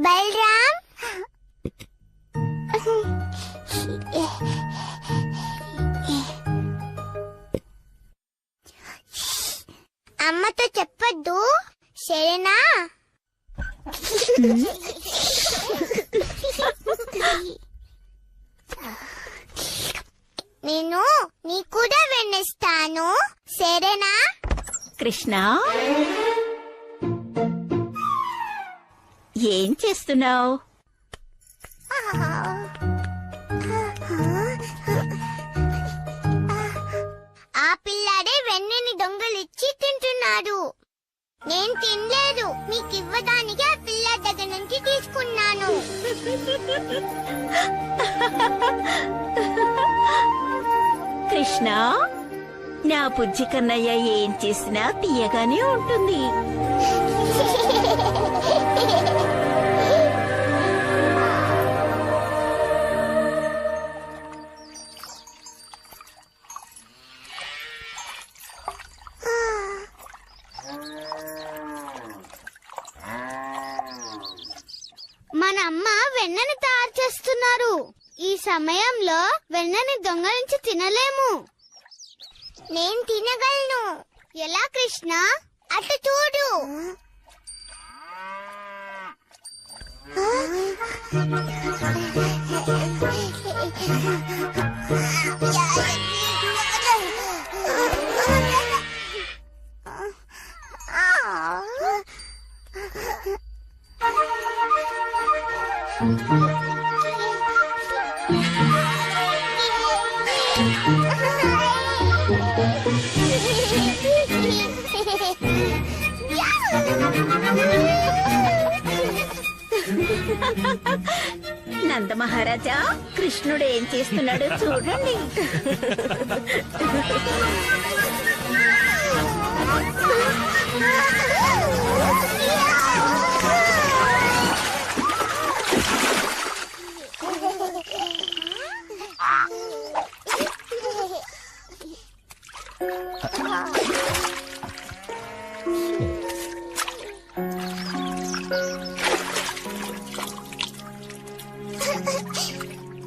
బలరాం, అమ్మతో చెప్పొద్దు సరేనా? నేను నీ కూడా వెన్నిస్తాను సరేనా? కృష్ణ, ఏం చేస్తున్నావు? ఆ పిల్లాడే వెన్నని దొంగలిచ్చి తింటున్నాడు. నేను తినలేదు, మీకు ఇవ్వడానికి ఆ పిల్ల దగ్గర నుంచి తీసుకున్నాను. కృష్ణ, నా బుజ్జి కన్నయ్య ఏం చేసినా తీయగానే ఉంటుంది. మన అమ్మ వెన్నని తయారు చేస్తున్నారు. ఈ సమయంలో వెన్నని దొంగలించి తినలేము. నేను తినగలను. ఎలా కృష్ణ? అటు చూడు. నందమహారాజా, కృష్ణుడు ఏం చేస్తున్నాడో చూడండి.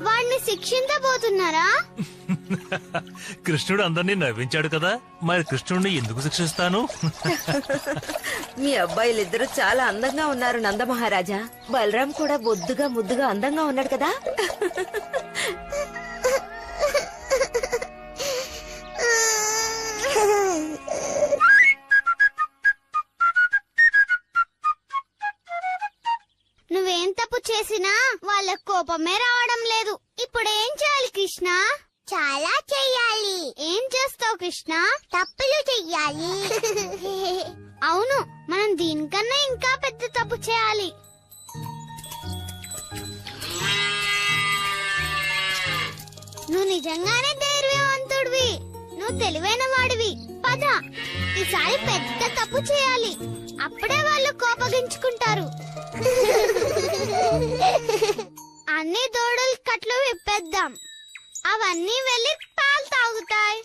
వాడిని శిక్షించబోతున్నారా? కృష్ణుడు అందరినీ నవ్వించాడు కదా, మరి కృష్ణుడిని ఎందుకు శిక్షిస్తాను? మీ అబ్బాయిలిద్దరూ చాలా అందంగా ఉన్నారు నందమహారాజా. బలరాం కూడా బొద్దుగా ముద్దుగా అందంగా ఉన్నాడు కదా. నువ్వేం తప్పు చేసినా వాళ్ళ కోపమే రావడం లేదు. ఇప్పుడు ఏం చేయాలి కృష్ణ? చాలా చెయ్యాలి. ఏం చేస్తావు కృష్ణ? తప్పులు చెయ్యాలి. అవును, మనం దీనికన్నా ఇంకా పెద్ద తప్పు చేయాలి. నువ్వు నిజంగానే ధైర్యవంతుడివి. నువ్వు తెలివైన వాడివి. పద, ఈసారి పెద్ద తప్పు చేయాలి. అప్పుడే వాళ్ళు కోపగించుకుంటారు. అన్ని దూడల కట్లు విప్పేద్దాం. అవన్నీ వెళ్ళి పాలు తాగుతాయి.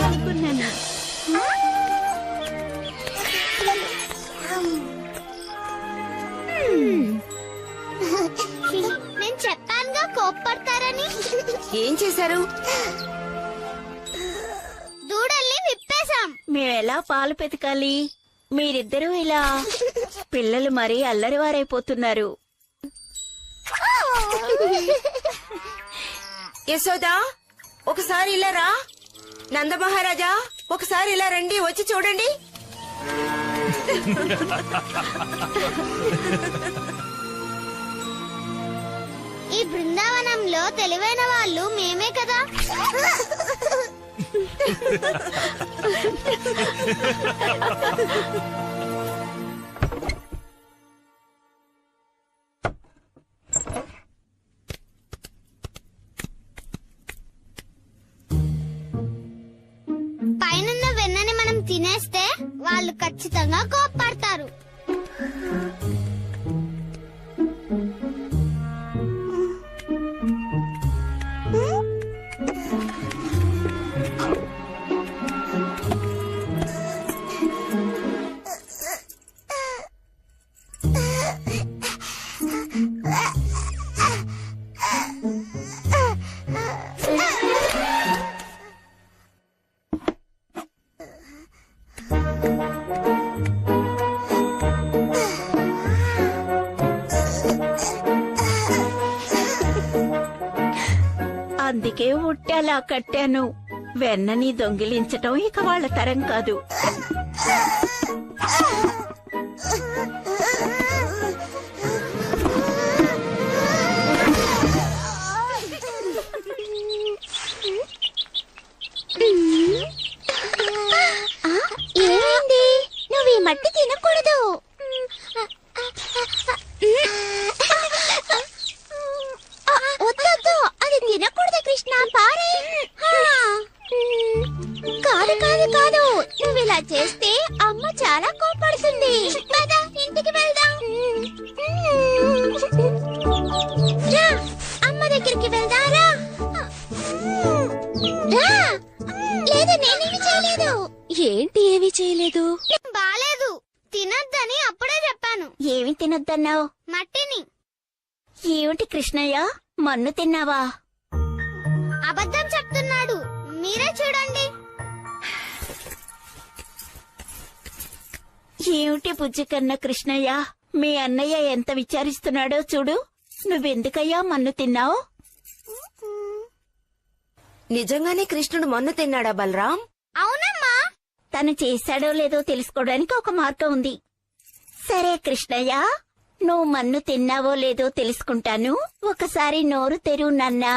అనుకున్నాను. నేను చెప్పానుగా కోప్పడతారని. ఏం చేశారు? దూడల్ని విప్పేశాం. మేమెలా పాలు పెతకాలి? మీరిద్దరూ ఇలా. పిల్లలు మరీ అల్లరివారైపోతున్నారు. యశోదా, ఒకసారి ఇలా రా. నందమహారాజా, ఒకసారి ఇలా రండి, వచ్చి చూడండి. ఈ బృందావనంలో తెలివైన వాళ్ళు మేమే కదా. పైనున్న వెన్నని మనం తినేస్తే వాళ్ళు ఖచ్చితంగా కోప్పడతారు. అందుకే ఉట్టేలా కట్టాను. వెన్నని దొంగిలించటం ఇక వాళ్ళ తరం కాదు. ఏమైంది? నువ్వు ఈ మట్టి తినకూడదు. వద్దొద్దు, అది తినకూడదు కృష్ణ, పారే. కాదు కాదు కాదు, నువ్వు ఇలా చేస్తే అమ్మ చాలా కోపడుతుంది. పద, ఇంటికి వెళ్దాం. రా, అమ్మ దగ్గరికి వెళ్దాం. రా. రా. లేదు, నేనేమి చేయలేదు. ఏంటి ఏమీ చేయలేదు? బాలేదు, తినొద్దని అప్పుడే చెప్పాను. ఏమి తినొద్దన్నావు? మట్టిని. ఏమిటి కృష్ణయ్య, మన్ను తిన్నావా? అబద్ధం చెప్తున్నాడు, మీరే చూడండి. ఏమిటి బుజ్జి కన్న కృష్ణయ్య, మీ అన్నయ్య ఎంత విచారిస్తున్నాడో చూడు. నువ్వెందుకయ్యా మన్ను తిన్నావు? నిజంగానే కృష్ణుడు మన్ను తిన్నాడా బలరాం? అవునమ్మా. తను చేశాడో లేదో తెలుసుకోవడానికి ఒక మార్గం ఉంది. సరే కృష్ణయ్య, నువ్వు మన్ను తిన్నావో లేదో తెలుసుకుంటాను. ఒకసారి నోరు తెరువు నాన్నా.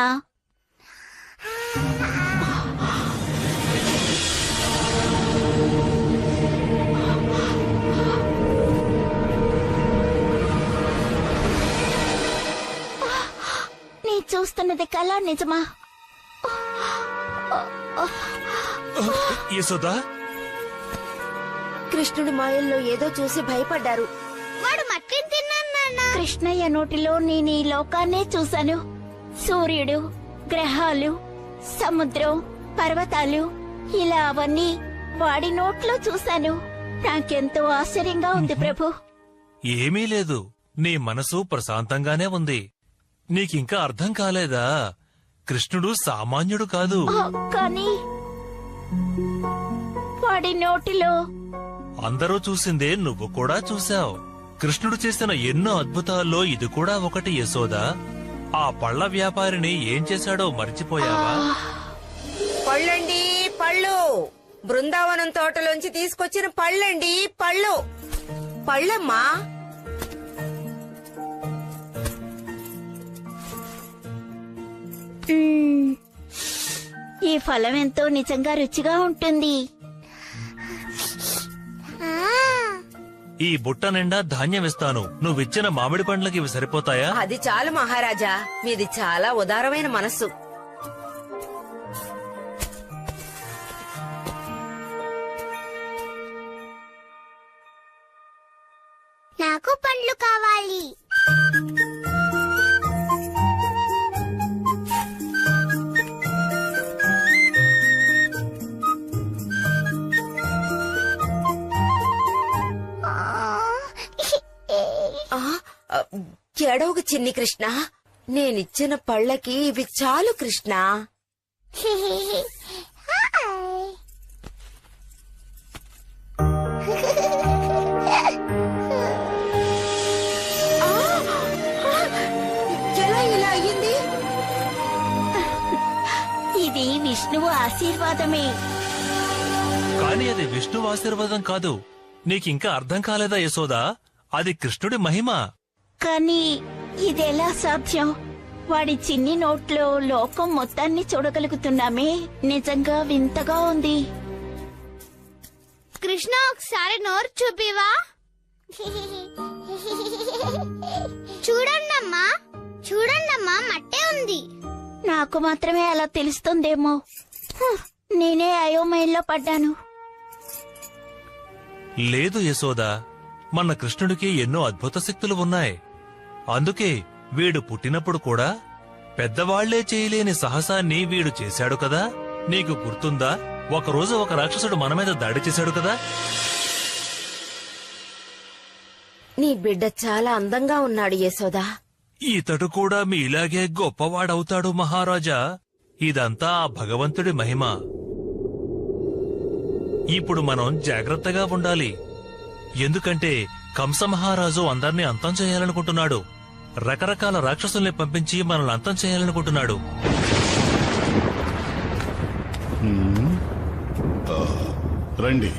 నీ చూస్తున్నది కళ నిజమా? యశోదా, కృష్ణుడు మాయల్లో ఏదో చూసి భయపడ్డారు. వాడు మట్టిని తిన్నాను నాన్న. కృష్ణయ్య నోటిలో నేను ఈ లోకాన్నే చూశాను. సూర్యుడు, గ్రహాలు, సముద్రం, పర్వతాలు, ఇలా అవన్నీ వాడి నోట్లో చూశాను. నాకెంతో ఆశ్చర్యంగా ఉంది ప్రభు. ఏమీ లేదు, నీ మనసు ప్రశాంతంగానే ఉంది. నీకింకా అర్థం కాలేదా? కృష్ణుడు సామాన్యుడు కాదు. కానీ వాడి నోటిలో అందరూ చూసిందే నువ్వు కూడా చూశావు. కృష్ణుడు చేసిన ఎన్నో అద్భుతాల్లో ఇది కూడా ఒకటి యశోదా. ఆ పళ్ల వ్యాపారిని ఏం చేశాడో మర్చిపోయావా? పళ్ళండి, పళ్ళు. బృందావనం తోటలోంచి తీసుకొచ్చిన పళ్ళండి, పళ్ళు. పళ్ళమ్మా. మ్మ్, ఈ ఫలం ఎంతో నిజంగా రుచిగా ఉంటుంది. ఈ బుట్ట నిండా ధాన్యం ఇస్తాను. నువ్విచ్చిన మామిడి పండ్లకి ఇవి సరిపోతాయా? అది చాలు మహారాజా, మీది చాలా ఉదారమైన మనస్సు. నాకు పండ్లు కావాలి. ఎడవకు చిన్ని కృష్ణ, నేనిచ్చిన పళ్ళకి ఇవి చాలు కృష్ణ. ఎలా ఇలా అయ్యింది? ఇది విష్ణువు ఆశీర్వాదమే. కాని అది విష్ణువు ఆశీర్వాదం కాదు. నీకింకా అర్థం కాలేదా యశోదా? అది కృష్ణుడి మహిమ. కానీ ఇదెలా సాధ్యం? వాడి చిన్ని నోట్లో లోకం మొత్తాన్ని చూడగలుగుతున్నామే. నిజంగా వింతగా ఉంది. కృష్ణ, ఒకసారి నోరు చూపివా? చూడండమ్మా, చూడండమ్మా, మట్టే ఉంది. నాకు మాత్రమే అలా తెలుస్తుందేమో. నేనే అయోమయంలో పడ్డాను. లేదు యశోదా, మన కృష్ణుడికి ఎన్నో అద్భుత శక్తులు ఉన్నాయి. అందుకే వీడు పుట్టినప్పుడు కూడా పెద్దవాళ్లే చేయలేని సాహసాన్ని వీడు చేశాడు కదా. నీకు గుర్తుందా? ఒకరోజు ఒక రాక్షసుడు మన మీద దాడి చేశాడు కదా. నీ బిడ్డ చాలా అందంగా ఉన్నాడు యశోదా. ఇతడు కూడా మీలాగే గొప్పవాడవుతాడు మహారాజా. ఇదంతా ఆ భగవంతుడి మహిమ. ఇప్పుడు మనం జాగ్రత్తగా ఉండాలి. ఎందుకంటే కంసమహారాజు అందర్నీ అంతం చేయాలనుకుంటున్నాడు. రకరకాల రాక్షసుల్ని పంపించి మనల్ని అంతం చేయాలనుకుంటున్నాడు. రండి.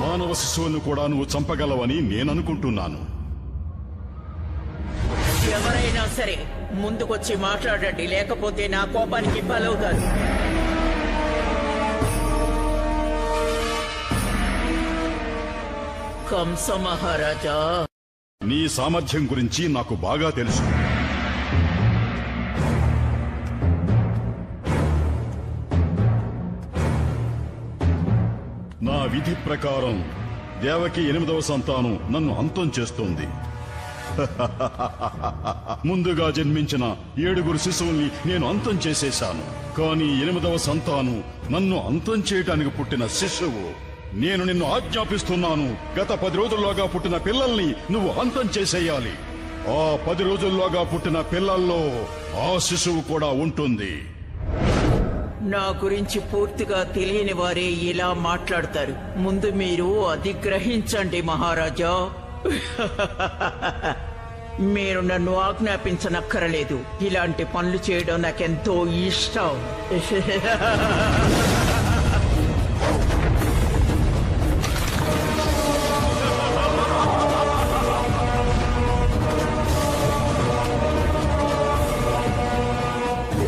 మానవ శిశువును కూడా నువ్వు చంపగలవని నేననుకుంటున్నాను. ఎవరైనా సరే ముందుకొచ్చి మాట్లాడండి, లేకపోతే నా కోపానికి బలవుతారు. కంస మహారాజా, నీ సామర్థ్యం గురించి నాకు బాగా తెలుసు. నా విధి ప్రకారం దేవకి 8వ సంతానం నన్ను అంతం చేస్తోంది. ముందుగా జన్మించిన 7 శిశువుల్ని నేను అంతం చేసేశాను. కానీ 8వ సంతానం నన్ను అంతం చేయటానికి పుట్టిన శిశువు. నేను నిన్ను ఆజ్ఞాపిస్తున్నాను, గత 10 రోజుల్లోగా పుట్టిన పిల్లల్ని నువ్వు అంతం చేసేయాలి. ఆ 10 రోజుల్లోగా పుట్టిన పిల్లల్లో ఆ శిశువు కూడా ఉంటుంది. నా గురించి పూర్తిగా తెలియని వారే ఇలా మాట్లాడతారు. ముందు మీరు అది గ్రహించండి మహారాజా. మీరు నన్ను ఆజ్ఞాపించనక్కరలేదు. ఇలాంటి పనులు చేయడం నాకెంతో ఇష్టం.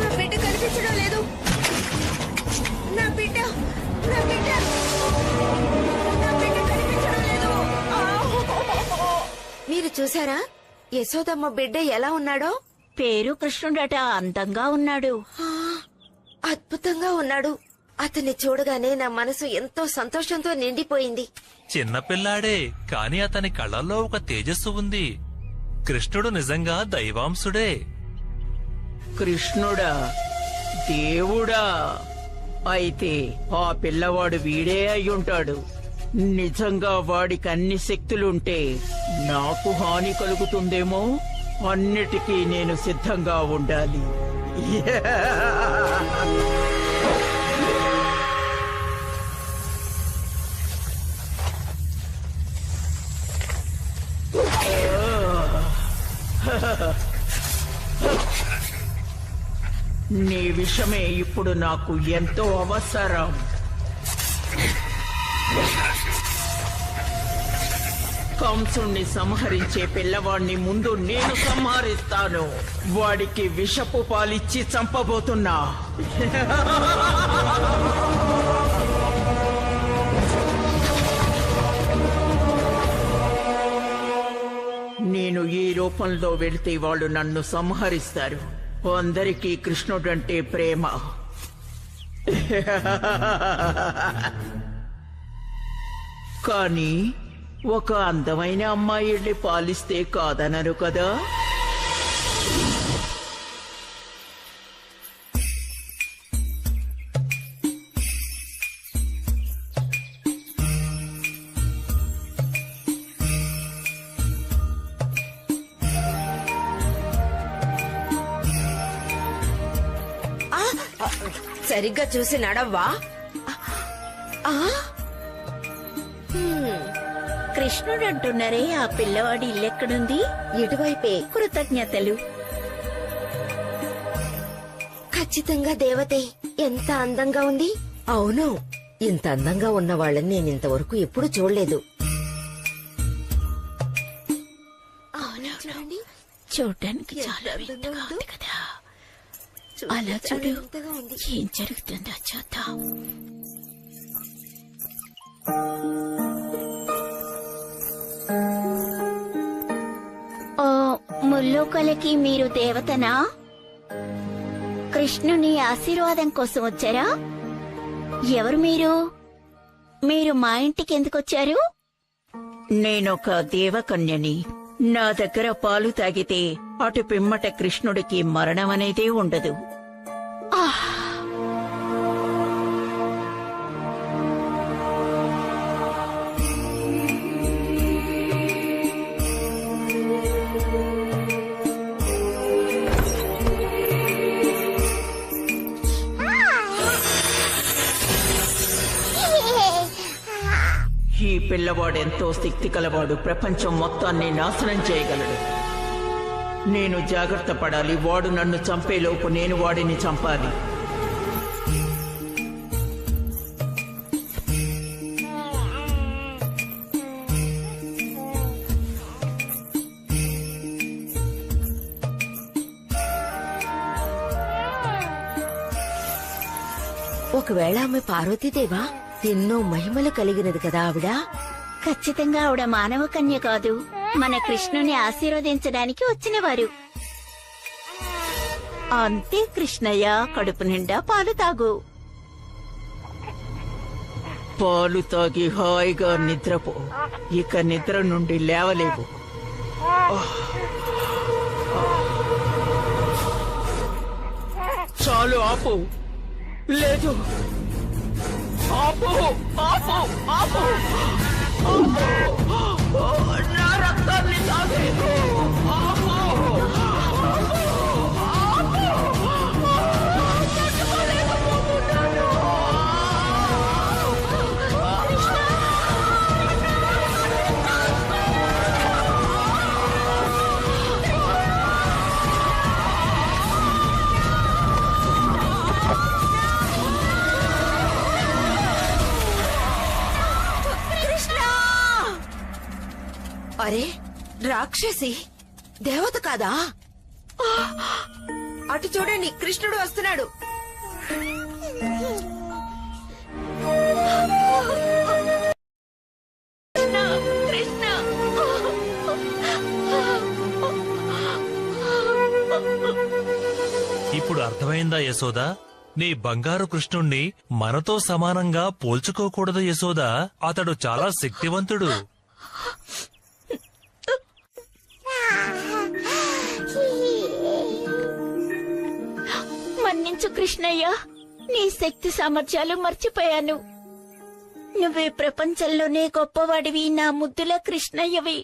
నా బిడ్డ కనిపించడం లేదు. నా బిడ్డ నా బిడ్డ నా బిడ్డ కనిపించడం లేదు. మీరు చూసారా యశోదమ్మ బిడ్డ ఎలా ఉన్నాడో? పేరు కృష్ణుడట, అందంగా ఉన్నాడు. అద్భుతంగా ఉన్నాడు. అతన్ని చూడగానే నా మనసు ఎంతో సంతోషంతో నిండిపోయింది. చిన్నపిల్లాడే, కాని అతని కళ్ళల్లో ఒక తేజస్సు ఉంది. కృష్ణుడు నిజంగా దైవాంశుడే. కృష్ణుడా, దేవుడా, అయితే ఆ పిల్లవాడు వీడే అయ్యుంటాడు. నిజంగా వాడికి అన్ని శక్తులుంటే నాకు హాని కలుగుతుందేమో. అన్నిటికీ నేను సిద్ధంగా ఉండాలి. నీ విషమే ఇప్పుడు నాకు ఎంతో అవసరం. కంసుణ్ణి సంహరించే పిల్లవాణ్ణి ముందు నేను సంహరిస్తాను. వాడికి విషపు పాలిచ్చి చంపబోతున్నా. నేను ఈ రూపంలో వెళితే వాళ్ళు నన్ను సంహరిస్తారు. అందరికీ కృష్ణుడంటే ప్రేమ. కానీ ఒక అందమైన అమ్మాయి వెళ్ళి పాలిస్తే కాదనరు కదా. సరిగ్గా చూసి నడవ్వా. కృష్ణుడు అంటున్నారే, ఆ పిల్లవాడి ఇల్లెక్కడుంది? ఇటువైపే. కృతజ్ఞతలు. ఖచ్చితంగా దేవతే. ఎంత అందంగా ఉంది. అవును, ఇంత అందంగా ఉన్న వాళ్ళని నేను ఇంతవరకు ఎప్పుడు చూడలేదు. చూడండి, చూడ్డానికి చాలా వింతగా ఉంది కదా. అలా చూడు, ఏం జరుగుతుందో చూద్దాం. ఓ ముల్లోకలకి మీరు దేవతనా? కృష్ణుని ఆశీర్వాదం కోసం వచ్చారా? ఎవరు మీరు? మీరు మా ఇంటికి ఎందుకు వచ్చారు? నేనొక దేవకన్యని. నా దగ్గర పాలు తాగితే అటు పిమ్మట కృష్ణుడికి మరణం అనేదే ఉండదు. పిల్లవాడెంతో శక్తి కలవాడు, ప్రపంచం మొత్తాన్ని నాశనం చేయగలడు. నేను జాగ్రత్త పడాలి. వాడు నన్ను చంపేలోపు నేను వాడిని చంపాలి. ఒకవేళ ఆమె పార్వతీదేవా? ఎన్నో మహిమలు కలిగినది కదా ఆవిడ. ఖచ్చితంగా ఆవిడ మానవ కన్య కాదు, మన కృష్ణుని ఆశీర్వదించడానికి వచ్చినవారు. అంతే కృష్ణయ్య, కడుపు నిండా పాలు తాగు. పాలు తాగి హాయిగా నిద్రపో. ఇక నిద్ర నుండి లేవలేవు. చాలు, ఆపు. లేదు, ఆపు, ఆపు, ఆపు, ఆపు. నా రక్తాన్ని తాగేదు. ఆపు. అరే, రాక్షసి దేవత కాదా? అటు చూడండి, కృష్ణుడు వస్తున్నాడు. కృష్ణ, ఇప్పుడు అర్థమైందా యశోదా? నీ బంగారు కృష్ణుణ్ణి మనతో సమానంగా పోల్చుకోకూడదు యశోదా. అతడు చాలా శక్తివంతుడు. మన్నించు కృష్ణయ్య, నీ శక్తి సామర్థ్యాలు మర్చిపోయాను. నువ్వే ప్రపంచంలోనే గొప్పవాడివి, నా ముద్దుల కృష్ణయ్యవి.